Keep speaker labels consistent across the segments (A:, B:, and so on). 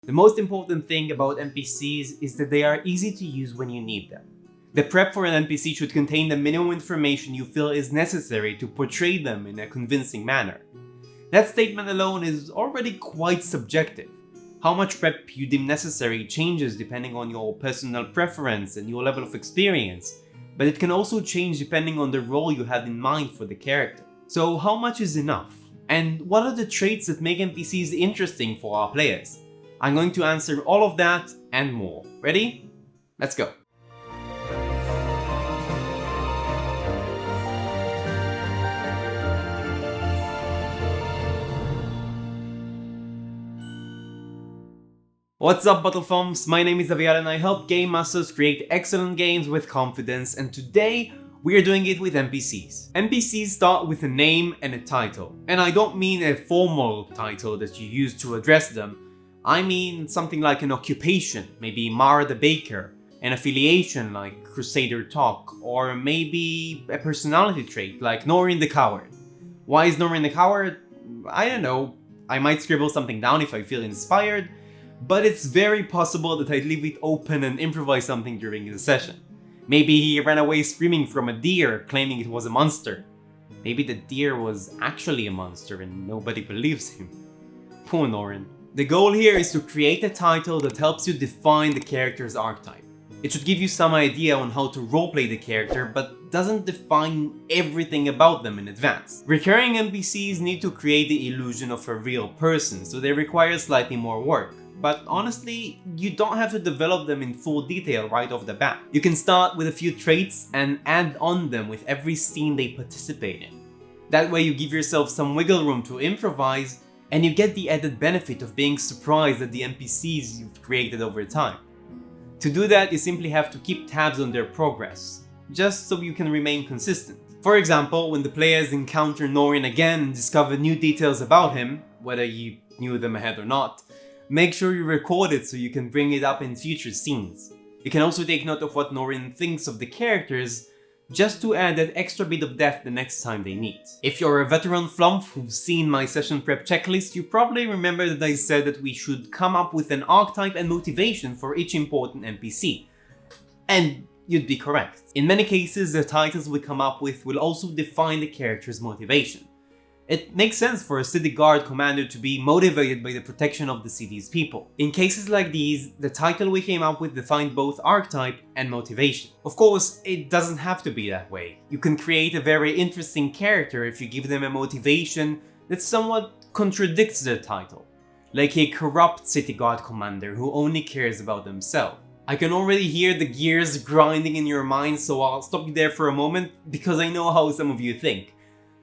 A: The most important thing about NPCs is that they are easy to use when you need them. The prep for an NPC should contain the minimum information you feel is necessary to portray them in a convincing manner. That statement alone is already quite subjective. How much prep you deem necessary changes depending on your personal preference and your level of experience, but it can also change depending on the role you have in mind for the character. So how much is enough? And what are the traits that make NPCs interesting for our players? I'm going to answer all of that and more. Ready? Let's go. What's up, Battlefumps? My name is Avial and I help game masters create excellent games with confidence, and today we are doing it with NPCs. NPCs start with a name and a title. And I don't mean a formal title that you use to address them. I mean something like an occupation, maybe Mara the Baker, an affiliation like Crusader Talk, or maybe a personality trait like Norin the Coward. Why is Norin the Coward? I don't know. I might scribble something down if I feel inspired, but it's very possible that I'd leave it open and improvise something during the session. Maybe he ran away screaming from a deer, claiming it was a monster. Maybe the deer was actually a monster and nobody believes him. Poor Norin. The goal here is to create a title that helps you define the character's archetype. It should give you some idea on how to roleplay the character, but doesn't define everything about them in advance. Recurring NPCs need to create the illusion of a real person, so they require slightly more work. But honestly, you don't have to develop them in full detail right off the bat. You can start with a few traits and add on them with every scene they participate in. That way you give yourself some wiggle room to improvise, and you get the added benefit of being surprised at the NPCs you've created over time. To do that, you simply have to keep tabs on their progress, just so you can remain consistent. For example, when the players encounter Norin again and discover new details about him, whether you knew them ahead or not, make sure you record it so you can bring it up in future scenes. You can also take note of what Norin thinks of the characters, just to add that extra bit of depth the next time they meet. If you're a veteran flump who's seen my session prep checklist, you probably remember that I said that we should come up with an archetype and motivation for each important NPC. And you'd be correct. In many cases, the titles we come up with will also define the character's motivation. It makes sense for a city guard commander to be motivated by the protection of the city's people. In cases like these, the title we came up with defined both archetype and motivation. Of course, it doesn't have to be that way. You can create a very interesting character if you give them a motivation that somewhat contradicts their title, like a corrupt city guard commander who only cares about themselves. I can already hear the gears grinding in your mind, so I'll stop you there for a moment because I know how some of you think.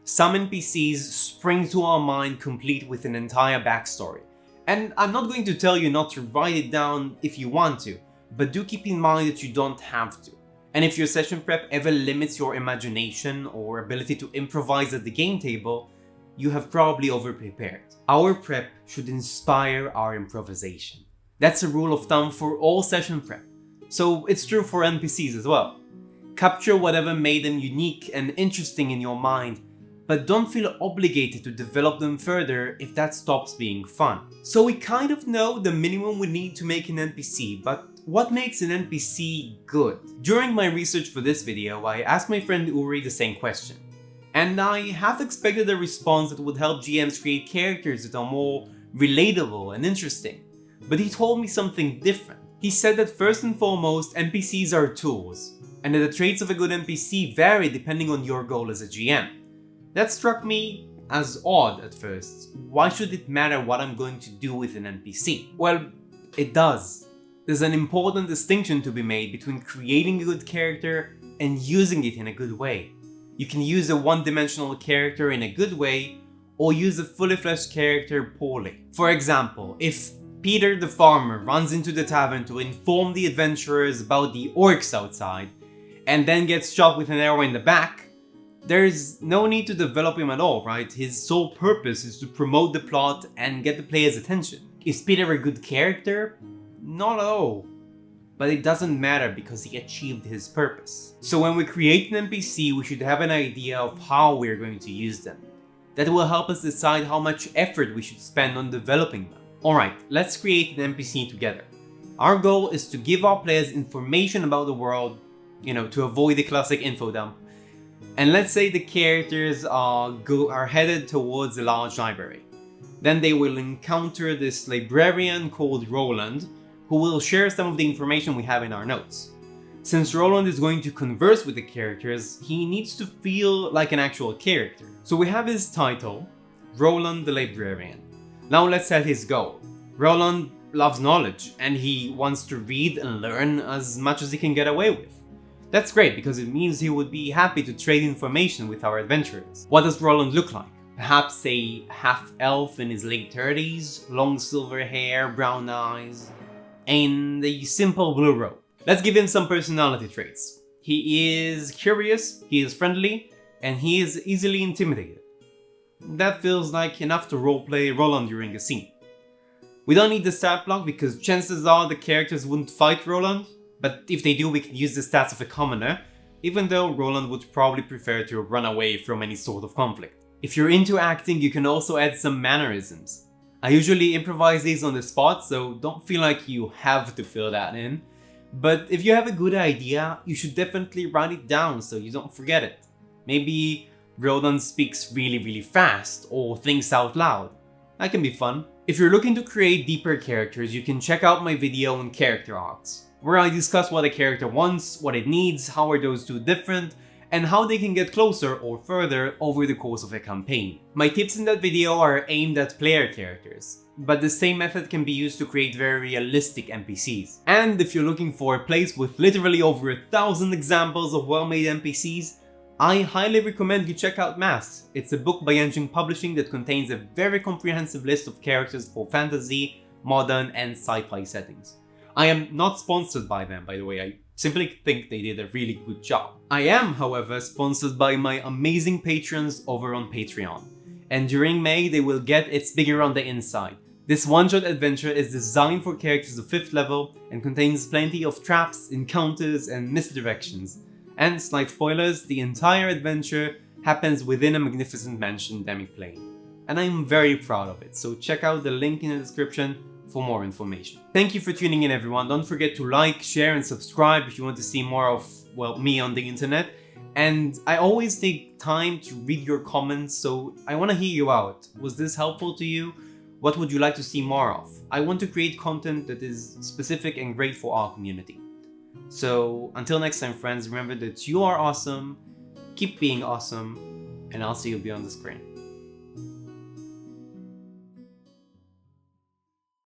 A: Some NPCs spring to our mind complete with an entire backstory. And I'm not going to tell you not to write it down if you want to, but do keep in mind that you don't have to. And if your session prep ever limits your imagination or ability to improvise at the game table, you have probably overprepared. Our prep should inspire our improvisation. That's a rule of thumb for all session prep, so it's true for NPCs as well. Capture whatever made them unique and interesting in your mind, but don't feel obligated to develop them further if that stops being fun. So we kind of know the minimum we need to make an NPC, but what makes an NPC good? During my research for this video, I asked my friend Uri the same question. And I half expected a response that would help GMs create characters that are more relatable and interesting. But he told me something different. He said that first and foremost, NPCs are tools, and that the traits of a good NPC vary depending on your goal as a GM. That struck me as odd at first. Why should it matter what I'm going to do with an NPC? Well, it does. There's an important distinction to be made between creating a good character and using it in a good way. You can use a one-dimensional character in a good way, or use a fully fleshed character poorly. For example, if Peter the farmer runs into the tavern to inform the adventurers about the orcs outside, and then gets shot with an arrow in the back, there's no need to develop him at all, right? His sole purpose is to promote the plot and get the player's attention. Is Peter a good character? Not at all. But it doesn't matter because he achieved his purpose. So when we create an NPC, we should have an idea of how we're going to use them. That will help us decide how much effort we should spend on developing them. Alright, let's create an NPC together. Our goal is to give our players information about the world, to avoid the classic info dump. And let's say the characters are headed towards a large library. Then they will encounter this librarian called Roland, who will share some of the information we have in our notes. Since Roland is going to converse with the characters, he needs to feel like an actual character. So we have his title, Roland the Librarian. Now let's set his goal. Roland loves knowledge, and he wants to read and learn as much as he can get away with. That's great, because it means he would be happy to trade information with our adventurers. What does Roland look like? Perhaps a half-elf in his late 30s, long silver hair, brown eyes, and a simple blue robe. Let's give him some personality traits. He is curious, he is friendly, and he is easily intimidated. That feels like enough to roleplay Roland during a scene. We don't need the stat block because chances are the characters wouldn't fight Roland, but if they do we can use the stats of a commoner, even though Roland would probably prefer to run away from any sort of conflict. If you're into acting, you can also add some mannerisms. I usually improvise these on the spot, so don't feel like you have to fill that in. But if you have a good idea, you should definitely write it down so you don't forget it. Maybe Roland speaks really fast or thinks out loud. That can be fun. If you're looking to create deeper characters, you can check out my video on character arcs, where I discuss what a character wants, what it needs, how are those two different, and how they can get closer or further over the course of a campaign. My tips in that video are aimed at player characters, but the same method can be used to create very realistic NPCs. And if you're looking for a place with literally over 1,000 examples of well-made NPCs, I highly recommend you check out Masks. It's a book by Engine Publishing that contains a very comprehensive list of characters for fantasy, modern, and sci-fi settings. I am not sponsored by them, by the way, I simply think they did a really good job. I am, however, sponsored by my amazing patrons over on Patreon, and during May they will get It's Bigger on the Inside. This one-shot adventure is designed for characters of 5th level and contains plenty of traps, encounters, and misdirections. And slight spoilers, the entire adventure happens within a magnificent mansion demiplane. And I'm very proud of it, so check out the link in the description for more information. Thank you for tuning in, everyone. Don't forget to like, share, and subscribe if you want to see more of, me on the internet. And I always take time to read your comments, so I want to hear you out. Was this helpful to you? What would you like to see more of? I want to create content that is specific and great for our community. So until next time, friends, remember that you are awesome, keep being awesome, and I'll see you beyond the screen.